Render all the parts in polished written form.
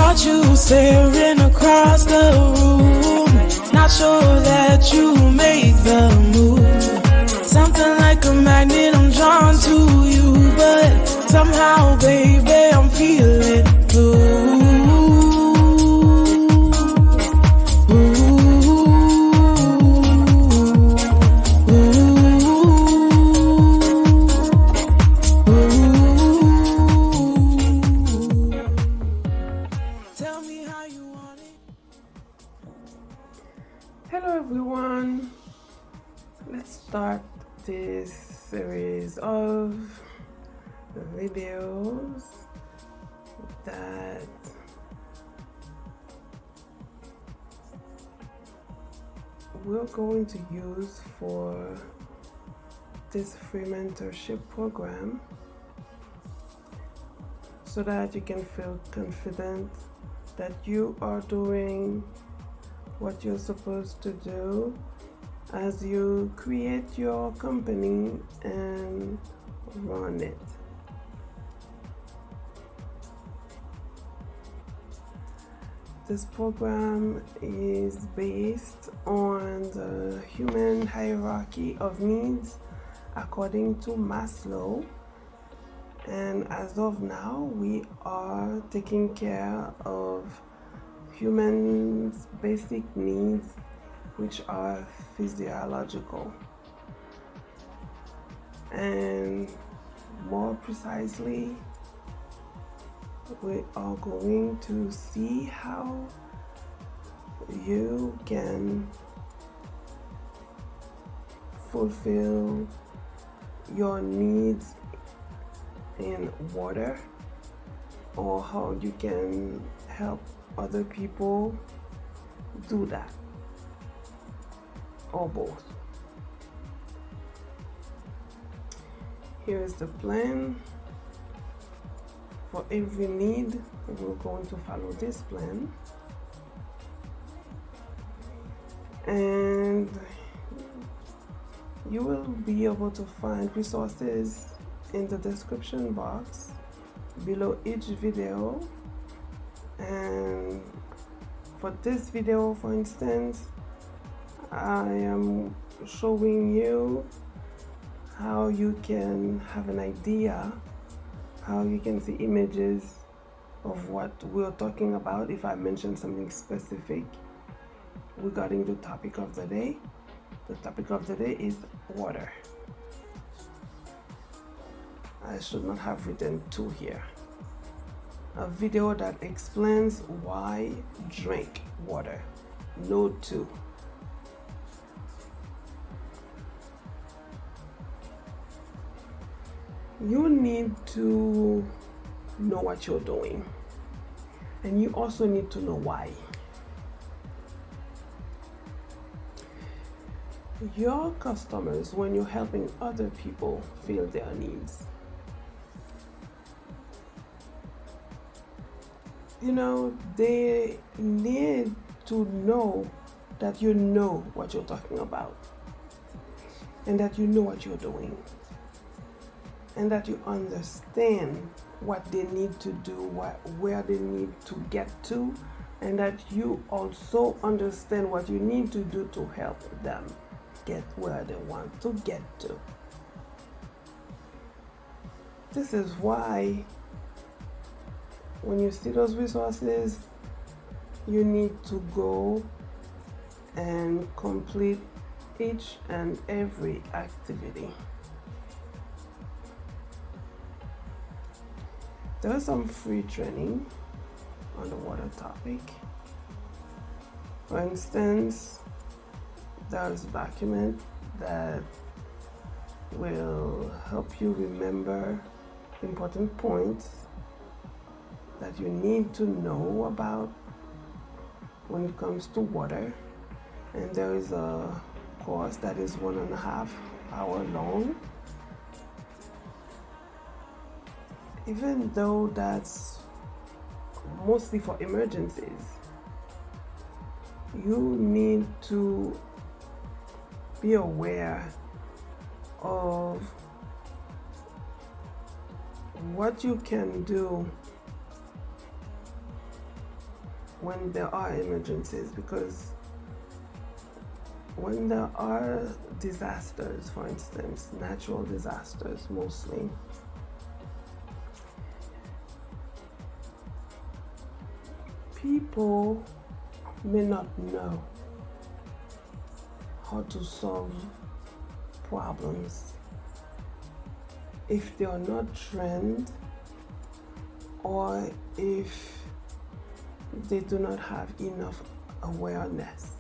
caught you staring across the room, not sure that you made the move. Something like a magnet, I'm drawn to you, but somehow, baby, I'm feeling blue. Hello everyone, let's start this series of videos that we're going to use for this free mentorship program so that you can feel confident that you are doing what you're supposed to do as you create your company and run it. This program is based on the human hierarchy of needs according to Maslow, and as of now we are taking care of humans' basic needs, which are physiological. And more precisely, we are going to see how you can fulfill your needs in water, or how you can help other people do that, or both. Here's the plan. For every need, we're going to follow this plan, and you will be able to find resources in the description box below each video. And for this video, for instance, I am showing you how you can have an idea, how you can see images of what we're talking about if I mention something specific regarding the topic of the day. The topic of the day is water. I should not have written 2 here. A video that explains why drink water, no 2. You need to know what you're doing, and you also need to know why. Your customers, when you're helping other people fill their needs, they need to know that you know what you're talking about, and that you know what you're doing, and that you understand what they need to do, where they need to get to, and that you also understand what you need to do to help them get where they want to get to. This is why when you see those resources, you need to go and complete each and every activity. There is some free training on the water topic. For instance, there is a document that will help you remember important points that you need to know about when it comes to water. And there is a course that is 1.5 hour long. Even though that's mostly for emergencies, you need to be aware of what you can do when there are emergencies, because when there are disasters, for instance, natural disasters mostly, people may not know how to solve problems if they are not trained, or if they do not have enough awareness.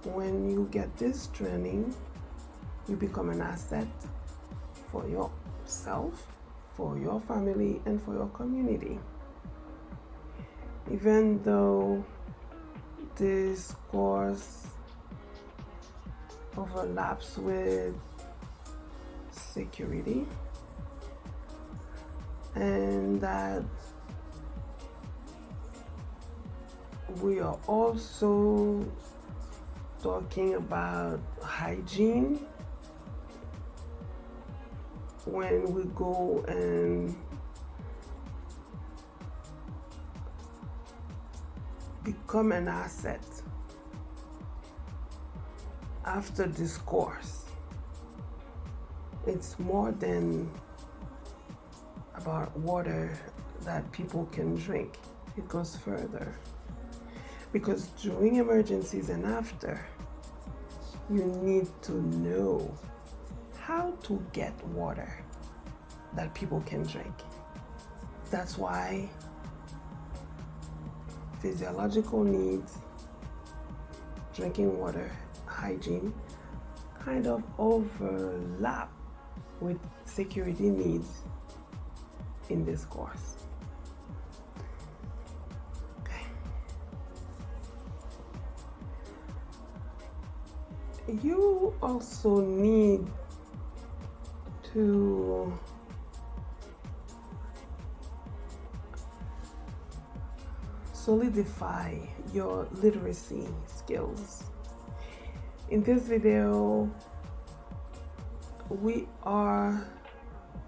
When you get this training, you become an asset for yourself, for your family, and for your community. Even though this course overlaps with security, and that we are also talking about hygiene when we go and become an asset after this course. It's more than about water that people can drink. It goes further, because during emergencies and after, you need to know how to get water that people can drink. That's why physiological needs, drinking water, hygiene kind of overlap with security needs in this course. Okay. You also need to solidify your literacy skills. In this video, we are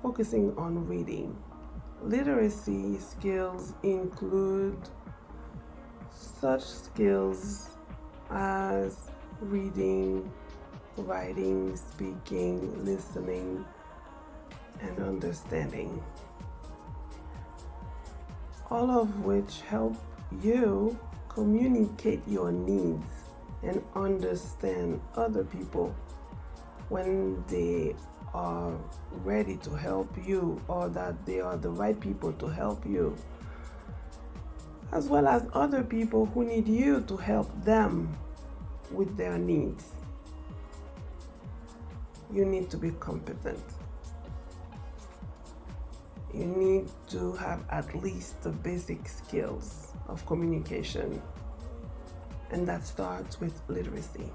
focusing on reading. Literacy skills include such skills as reading, writing, speaking, listening, and understanding, all of which help you communicate your needs and understand other people when they are ready to help you, or that they are the right people to help you, as well as other people who need you to help them with their needs. You need to be competent. You need to have at least the basic skills of communication, and that starts with literacy.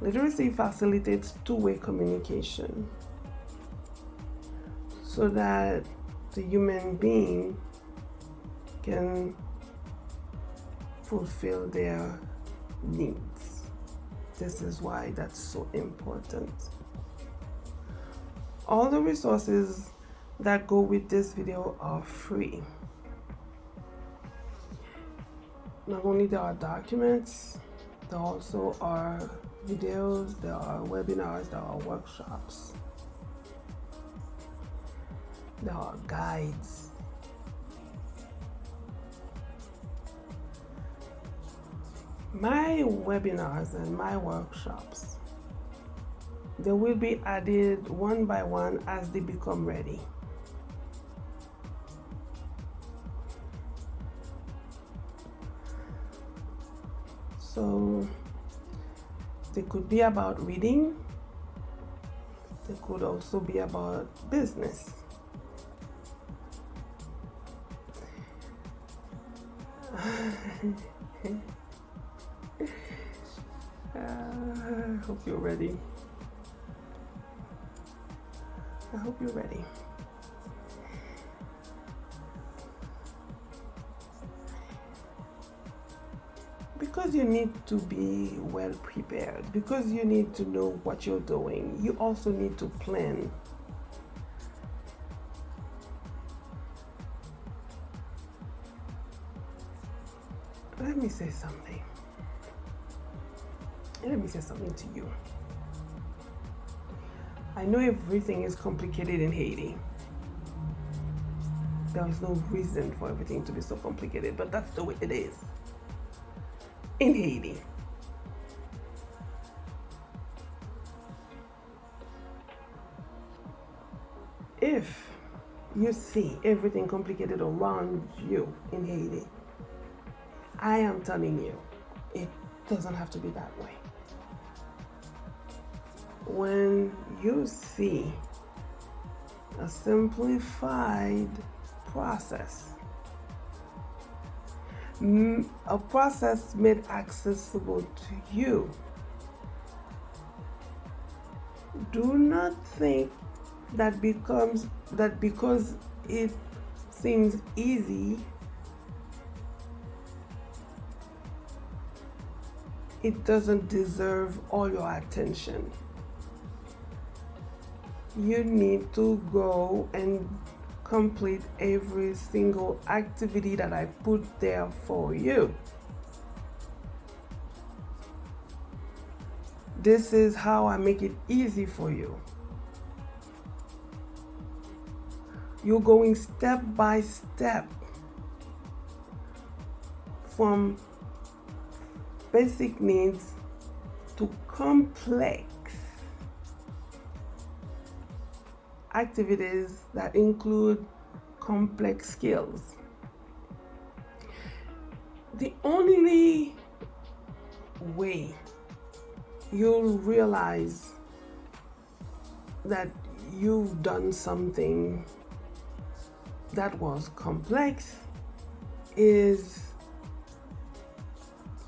Literacy facilitates two-way communication so that the human being can fulfill their needs. This is why that's so important. All the resources that go with this video are free. Not only there are documents, there also are videos, there are webinars, there are workshops, there are guides. My webinars and my workshops, they will be added one by one as they become ready. So they could be about reading, they could also be about business. I hope you're ready. I hope you're ready. Because you need to be well prepared, because you need to know what you're doing, you also need to plan. Let me say something. Let me say something to you. I know everything is complicated in Haiti. There is no reason for everything to be so complicated, but that's the way it is in Haiti. If you see everything complicated around you in Haiti, I am telling you, it doesn't have to be that way. When you see a simplified process, a process made accessible to you, do not think that because it seems easy, it doesn't deserve all your attention. You need to go and complete every single activity that I put there for you. This is how I make it easy for you. You're going step by step from basic needs to complex activities that include complex skills. The only way you'll realize that you've done something that was complex is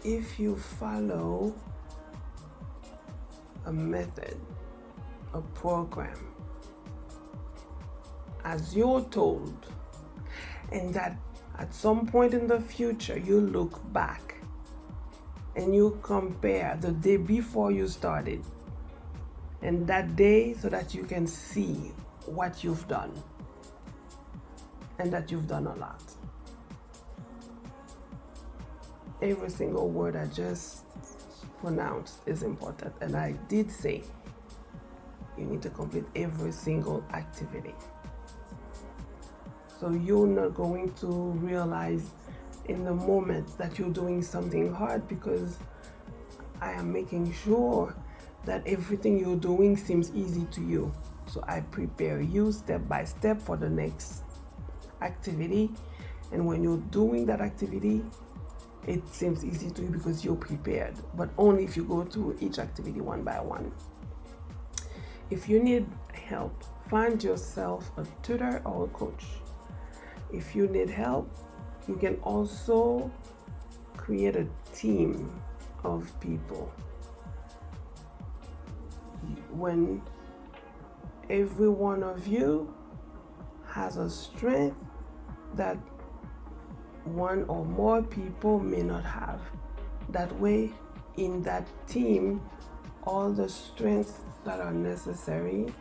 if you follow a method, a program, as you're told, and that at some point in the future you look back and you compare the day before you started and that day so that you can see what you've done and that you've done a lot. Every single word I just pronounced is important, and I did say you need to complete every single activity. So you're not going to realize in the moment that you're doing something hard, because I am making sure that everything you're doing seems easy to you. So I prepare you step by step for the next activity, and when you're doing that activity, it seems easy to you because you're prepared, but only if you go through each activity one by one. If you need help, find yourself a tutor or a coach. If you need help, you can also create a team of people. When every one of you has a strength that one or more people may not have. That way, in that team, all the strengths that are necessary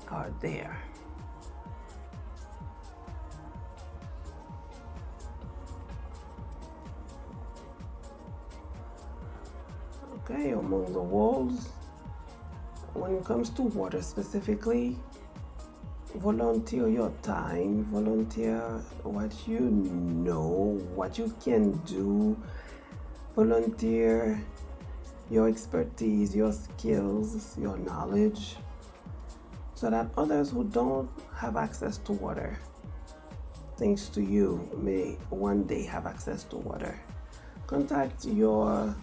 are there. Okay, among the walls, when it comes to water specifically, volunteer your time, volunteer what you know, what you can do, volunteer your expertise, your skills, your knowledge, so that others who don't have access to water, thanks to you, may one day have access to water. Contact your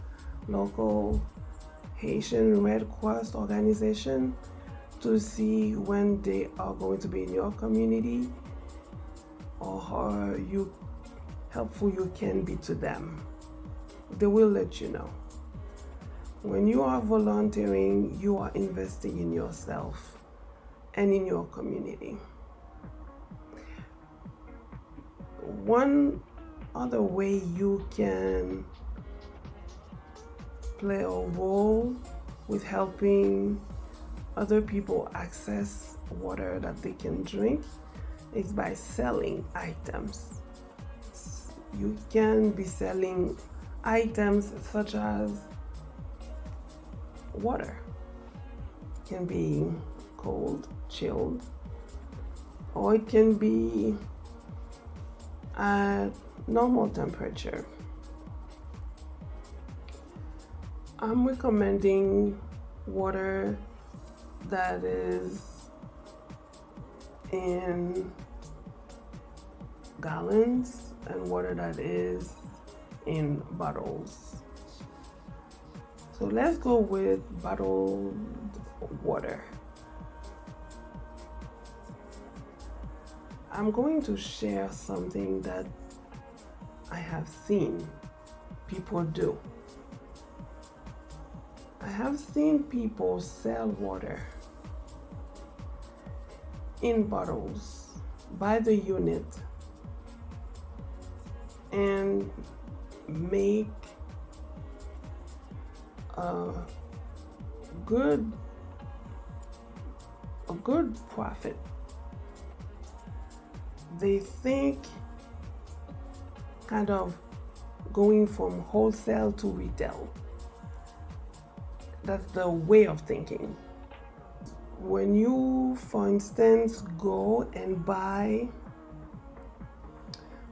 local Haitian Red Cross organization to see when they are going to be in your community, or how helpful you can be to them. They will let you know. When you are volunteering, you are investing in yourself and in your community. One other way you can play a role with helping other people access water that they can drink is by selling items. You can be selling items such as water. It can be cold, chilled, or it can be at normal temperature. I'm recommending water that is in gallons and water that is in bottles. So let's go with bottled water. I'm going to share something that I have seen people do. I have seen people sell water in bottles by the unit and make a good profit. They think kind of going from wholesale to retail. That's the way of thinking. When you, for instance, go and buy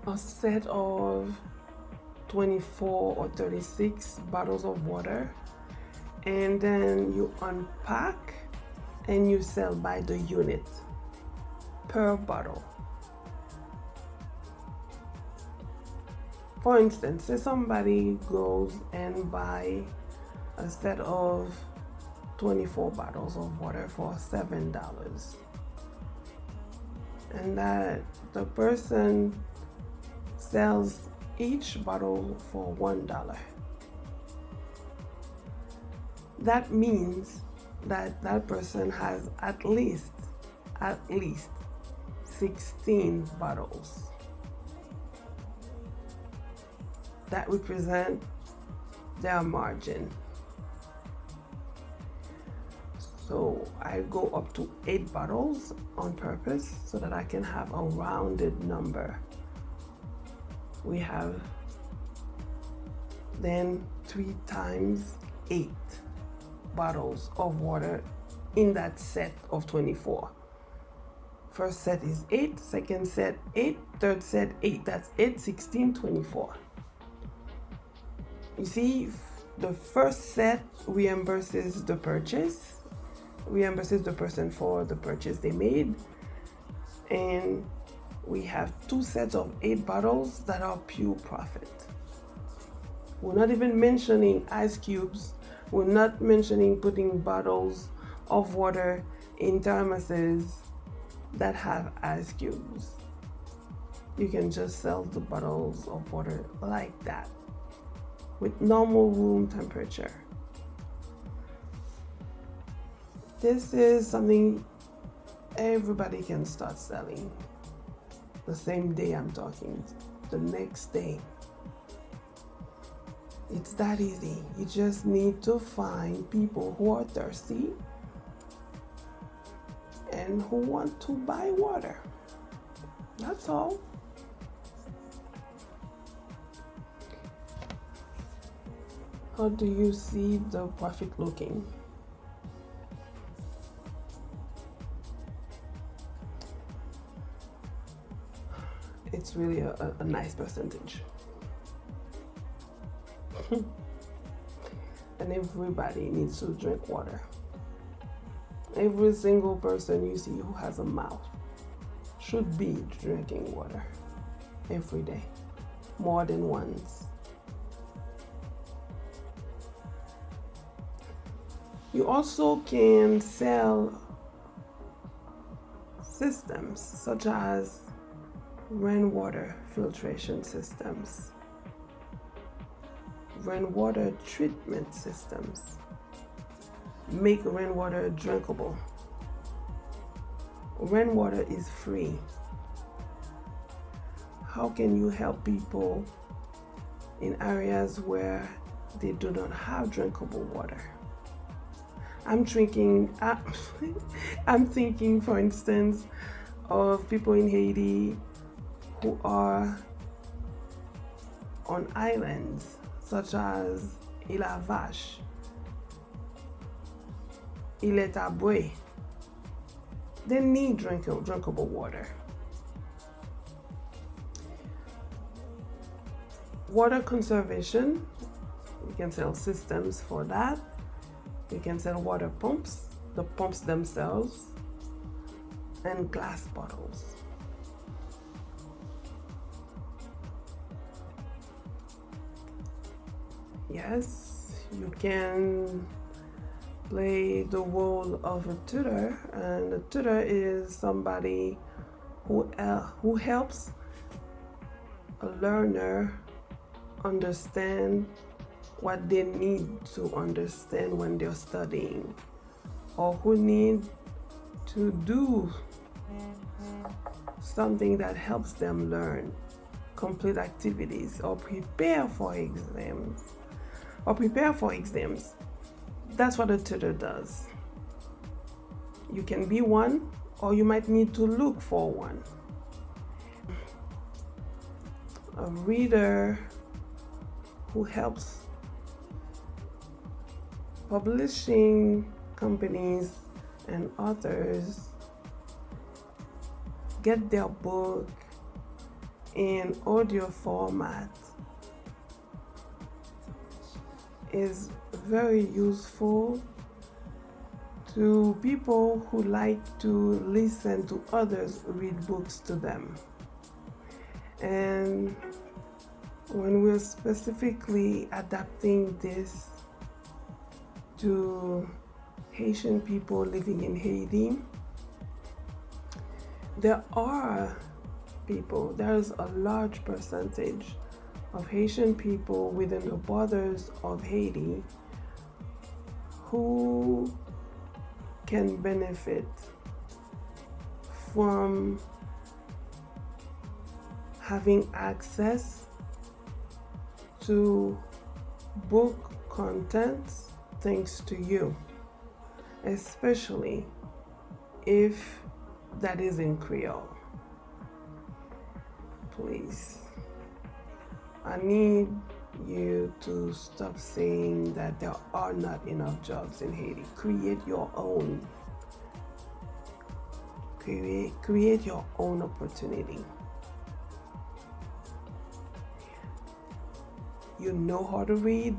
a set of 24 or 36 bottles of water, and then you unpack and you sell by the unit per bottle. For instance, say somebody goes and buy a set of 24 bottles of water for $7, and that the person sells each bottle for $1. That means that that person has at least 16 bottles that represent their margin. So I go up to 8 bottles on purpose so that I can have a rounded number. We have then 3 times 8 bottles of water in that set of 24. First set is 8, second set 8, third set 8. That's 8, 16, 24. You see, the first set reimburses the purchase, reimburses the person for the purchase they made, and we have 2 sets of 8 bottles that are pure profit. We're not even mentioning ice cubes. We're not mentioning putting bottles of water in thermoses that have ice cubes. You can just sell the bottles of water like that with normal room temperature. This is something everybody can start selling the same day I'm talking, the next day. It's that easy. You just need to find people who are thirsty and who want to buy water. That's all. How do you see the profit looking? It's really a nice percentage. And everybody needs to drink water. Every single person you see who has a mouth should be drinking water every day, more than once. You also can sell systems such as rainwater filtration systems, rainwater treatment systems. Make rainwater drinkable. Rainwater is free. How can you help people in areas where they do not have drinkable water? I'm thinking, for instance, of people in Haiti who are on islands such as Île à Vache, Île à Bois, they need drinkable water. Water conservation, we can sell systems for that. We can sell water pumps, the pumps themselves, and glass bottles. Yes, you can play the role of a tutor, and a tutor is somebody who helps a learner understand what they need to understand when they're studying, or who need to do something that helps them learn, complete activities, or prepare for exams. That's what a tutor does. You can be one, or you might need to look for one. A reader who helps publishing companies and authors get their book in audio format is very useful to people who like to listen to others read books to them. And when we're specifically adapting this to Haitian people living in Haiti, there is a large percentage of Haitian people within the borders of Haiti who can benefit from having access to book contents thanks to you, especially if that is in Creole. Please, I need you to stop saying that there are not enough jobs in Haiti. Create your own. Create your own opportunity. You know how to read,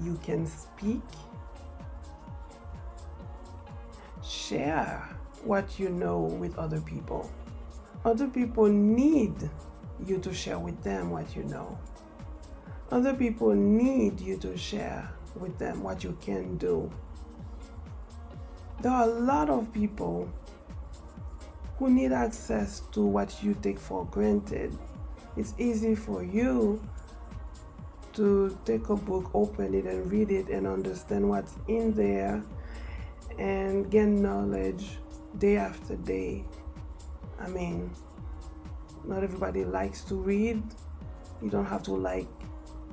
you can speak. Share what you know with other people. Other people need you to share with them what you know. Other people need you to share with them what you can do. There are a lot of people who need access to what you take for granted. It's easy for you to take a book, open it and read it and understand what's in there and gain knowledge day after day. I mean, not everybody likes to read. You don't have to like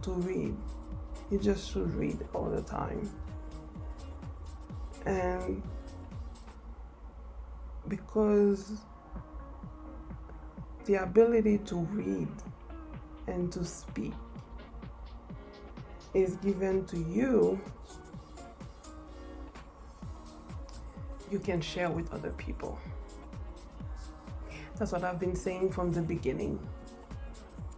to read. You just should read all the time. And because the ability to read and to speak is given to you, you can share with other people. That's what I've been saying from the beginning.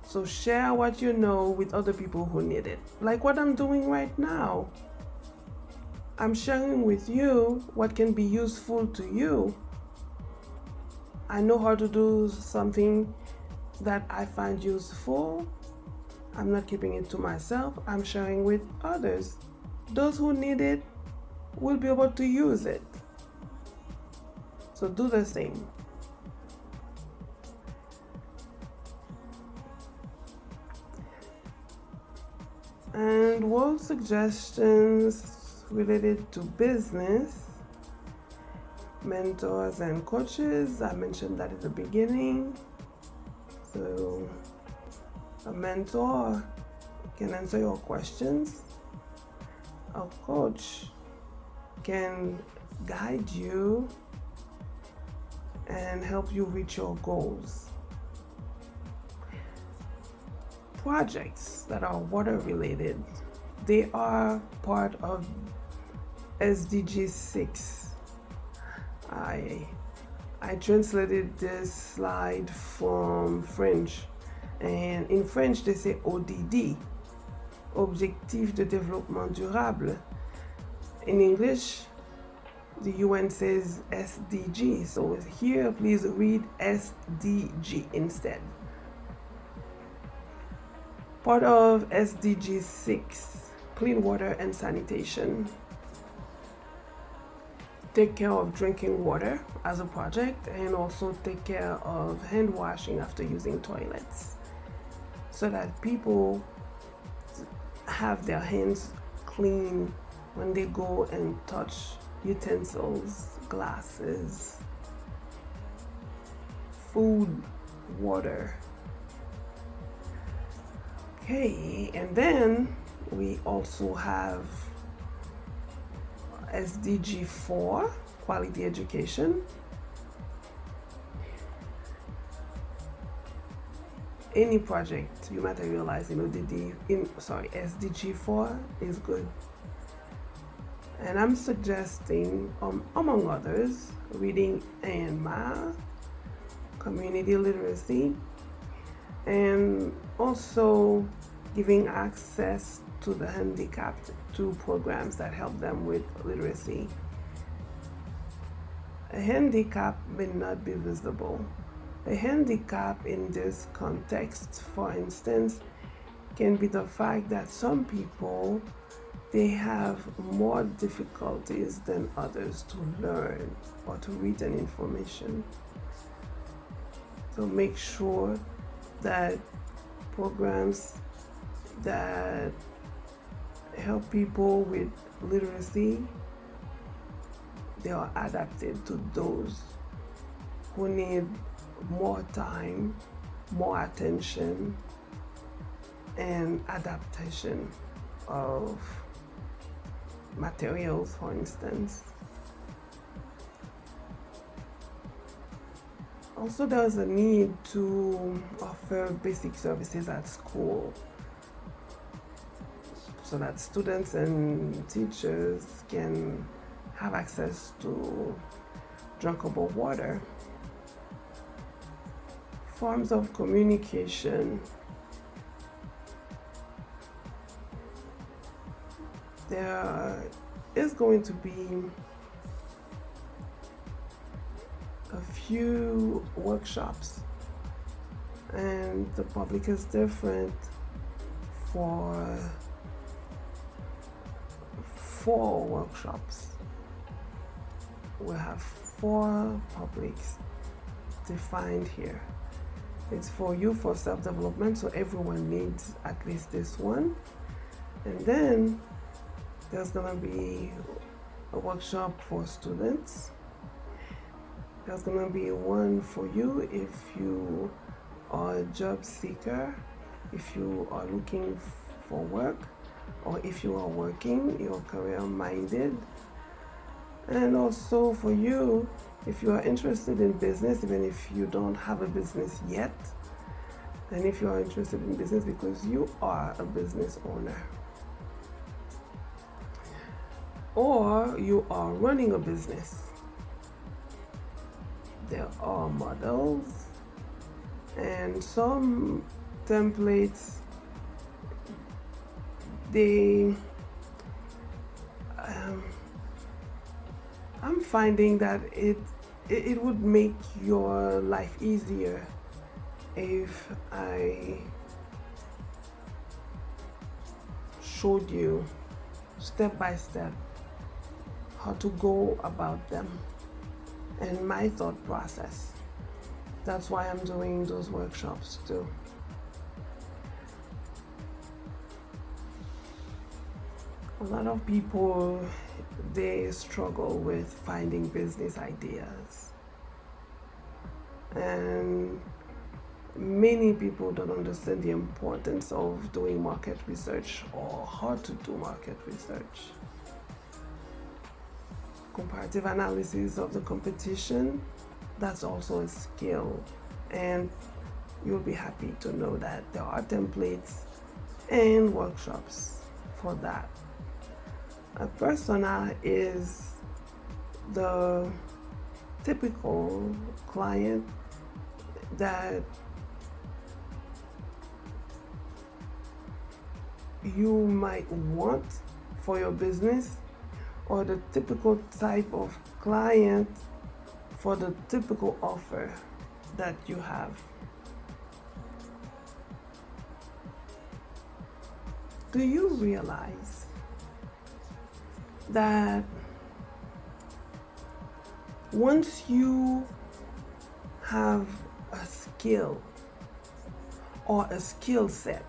So share what you know with other people who need it. Like what I'm doing right now. I'm sharing with you what can be useful to you. I know how to do something that I find useful. I'm not keeping it to myself. I'm sharing with others. Those who need it will be able to use it. So do the same. And world suggestions related to business, mentors and coaches. I mentioned that at the beginning. So a mentor can answer your questions. A coach can guide you and help you reach your goals. projects that are water related, they are part of SDG 6. I translated this slide from French, and in French they say ODD, Objectif de Développement Durable. In English, the UN says SDG, so here please read SDG instead. Part of SDG 6, clean water and sanitation. Take care of drinking water as a project, and also take care of hand washing after using toilets, so that people have their hands clean when they go and touch utensils, glasses, food, water. Okay, and then we also have SDG 4, quality education. Any project you materialize in SDG 4 is good. And I'm suggesting, among others, reading and math, community literacy, and also giving access to the handicapped to programs that help them with literacy. A handicap may not be visible. A handicap in this context, for instance, can be the fact that some people, they have more difficulties than others to learn or to read an information. So make sure that programs that help people with literacy, they are adapted to those who need more time, more attention, and adaptation of materials, for instance. Also, there's a need to offer basic services at school so that students and teachers can have access to drinkable water. Forms of communication. There is going to be a few workshops, and the public is different for 4 workshops. We'll have 4 publics defined here. It's for you for self-development, so everyone needs at least this one. And then there's gonna be a workshop for students. There's gonna be one for you if you are a job seeker, if you are looking for work, or if you are working, you're career minded. And also for you, if you are interested in business, even if you don't have a business yet, and if you are interested in business because you are a business owner, or you are running a business, there are models and some templates. I'm finding that it would make your life easier if I showed you step by step how to go about them and my thought process. That's why I'm doing those workshops too. A lot of people, they struggle with finding business ideas, and many people don't understand the importance of doing market research or how to do market research. Comparative analysis of the competition, that's also a skill, and you'll be happy to know that there are templates and workshops for that. A persona is the typical client that you might want for your business, or the typical type of client for the typical offer that you have. Do you realize that once you have a skill or a skill set,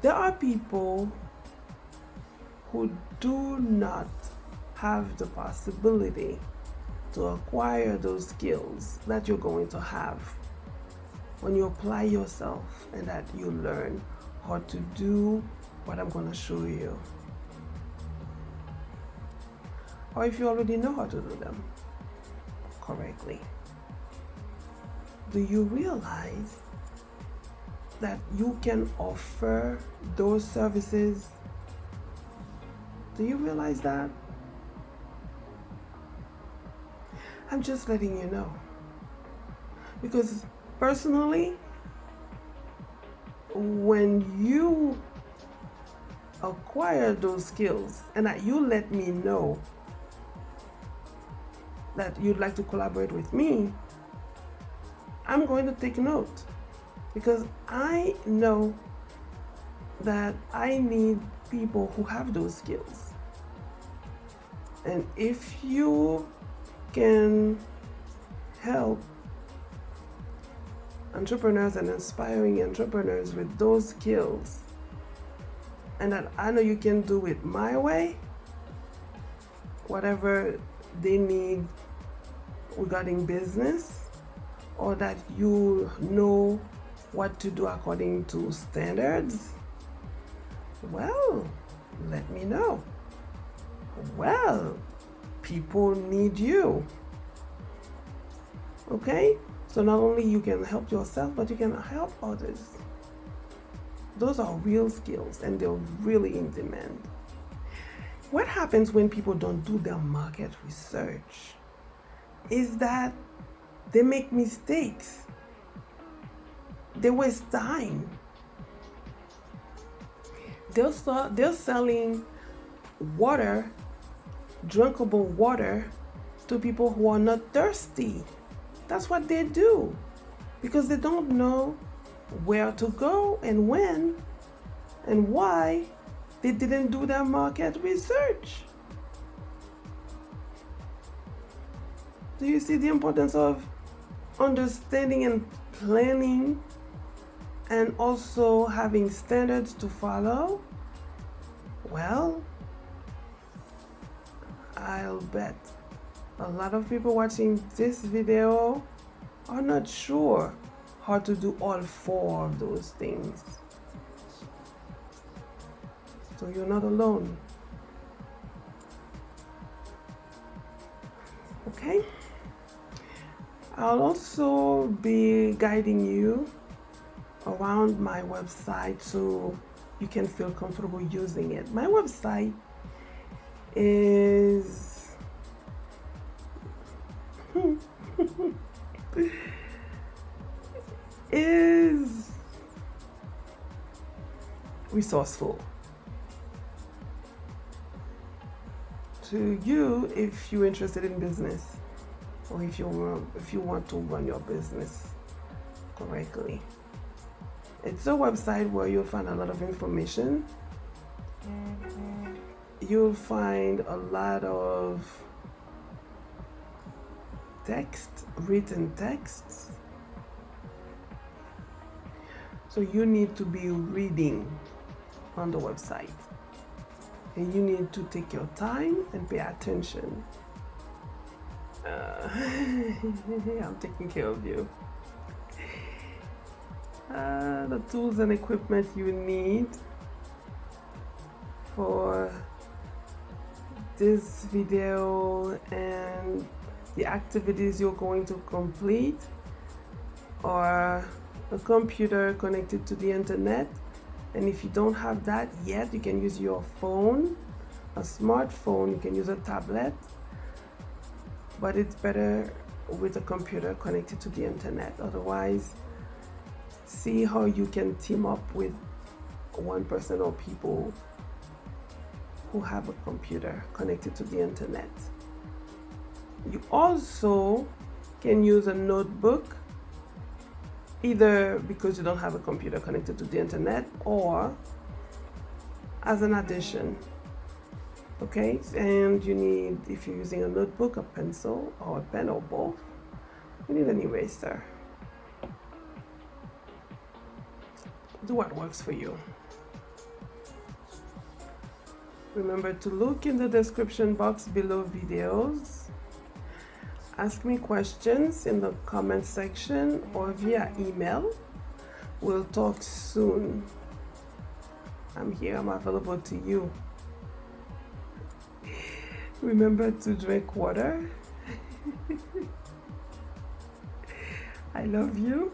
there are people who do not have the possibility to acquire those skills that you're going to have when you apply yourself and that you learn how to do what I'm going to show you. Or if you already know how to do them correctly. Do you realize that you can offer those services? Do you realize that? I'm just letting you know. Because personally, when you acquire those skills and that you let me know that you'd like to collaborate with me, I'm going to take note, because I know that I need people who have those skills. And if you can help entrepreneurs and inspiring entrepreneurs with those skills, and that I know you can do it my way, whatever they need regarding business, or that you know what to do according to standards, well, let me know. Well, people need you. Okay? So not only you can help yourself, but you can help others. Those are real skills and they're really in demand. What happens when people don't do their market research is that they make mistakes. They waste time. They're selling water, drinkable water, to people who are not thirsty. That's what they do, because they don't know where to go and when and why. They didn't do their market research. Do you see the importance of understanding and planning, and also having standards to follow? Well, I'll bet a lot of people watching this video are not sure how to do all four of those things. So you're not alone. Okay? I'll also be guiding you around my website so you can feel comfortable using it. My website is resourceful to you if you're interested in business, or if you want to run your business correctly. It's a website where you'll find a lot of information. You'll find a lot of text, written texts. So you need to be reading on the website. And you need to take your time and pay attention. I'm taking care of you. The tools and equipment you need for this video and the activities you're going to complete or a computer connected to the internet. And if you don't have that yet, you can use your phone, a smartphone, you can use a tablet, but it's better with a computer connected to the internet. Otherwise, see how you can team up with one person or people who have a computer connected to the internet. You also can use a notebook, either because you don't have a computer connected to the internet or as an addition. Okay, and you need, if you're using a notebook, a pencil or a pen or both, you need an eraser. Do what works for you. Remember to look in the description box below videos. Ask me questions in the comment section or via email. We'll talk soon. I'm here, I'm available to you. Remember to drink water. I love you.